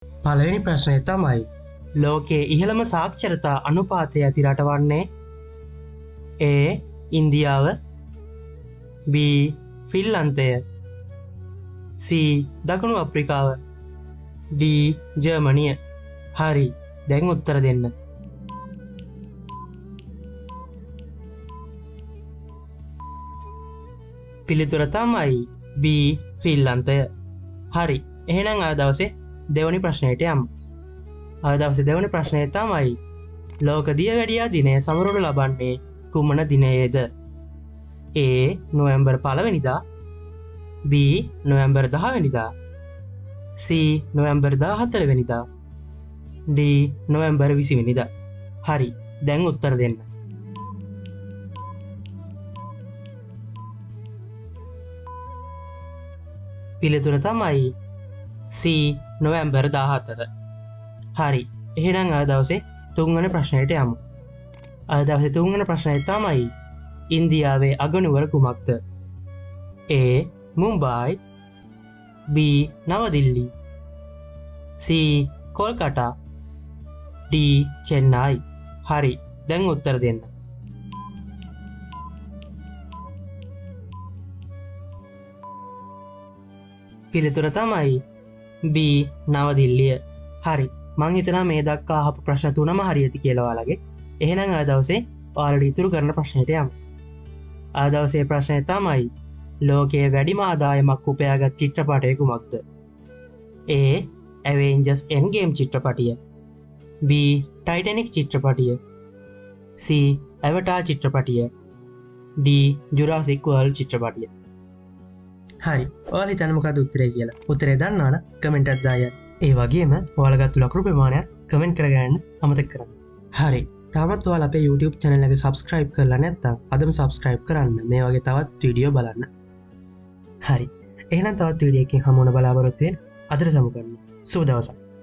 පළවෙනි ප්‍රශ්නය තමයි ලෝකයේ ඉහළම සාක්ෂරතා අනුපාතය ඇති රට වන්නේ A ඉන්දියාව B ෆින්ලන්තය C දකුණු අප්‍රිකාව D ජර්මනිය. හරි, දැන් උත්තර දෙන්න. පිළිතුර තමයි B ෆින්ලන්තය. හරි, එහෙනම් අද දවසේ දෙවනි ප්‍රශ්නයට යමු. අද දවසේ දෙවනි ප්‍රශ්නය තමයි ලෝක දියවැඩියා දිනය සමරනු ලබන්නේ කුමන දිනයේද? A නොවැම්බර් 1 වෙනිදා B නොවැම්බර් 10 වෙනිදා C නොවැම්බර් 14 වෙනිදා D නොවැම්බර් 20 වෙනිදා. හරි, දැන් උත්තර දෙන්න. පිළිතුර තමයි C නොවැම්බර් 14. හරි, එහෙනම් අද දවසේ තුන්වෙනි ප්‍රශ්නයට යමු. අද දවසේ තුන්වෙනි ප්‍රශ්නය තමයි ඉන්දියාවේ අගනුවර කුමක්ද? A Mumbai B New Delhi C කොල්කටා D චෙන්නයි. හරි, දැන් උත්තර දෙන්න. පිළිතුර තමයි B නවදිල්ලිය. හරි, මං හිතනවා මේ දක්වා අහපු ප්‍රශ්න තුනම හරි ඇති කියලා ඔයාලගේ. එහෙනම් අද දවසේ ඔයාලට ඉතුරු කරන ප්‍රශ්නයට යමු. අද දවසේ ප්‍රශ්නය තමයි ලෝකයේ වැඩිම ආදායමක් උපයාගත් චිත්‍රපටය කුමක්ද? A Avengers Endgame චිත්‍රපටිය B Titanic චිත්‍රපටිය C Avatar චිත්‍රපටිය D Jurassic World චිත්‍රපටිය. හරි, ඔයාලා හිතන්නේ මොකක්ද උත්තරේ කියලා? උත්තරේ දන්නවනම් කමෙන්ට් එකක් දාන්න. ඒ වගේම ඔයාලා ගත්ත ලකුණු ප්‍රමාණයක් කමෙන්ට් කරගන්න අමතක කරන්න. හරි, තාමත් ඔයාලා අපේ YouTube channel එක subscribe කරලා නැත්නම් අදම subscribe කරන්න. මේ වගේ තවත් වීඩියෝ බලන්න. හරි, එහෙනම් තවත් වීඩියෝ එකකින් හමු වෙන බලාපොරොත්තු වෙන්න. අදට සමු කරන්න. සුබ දවසක්.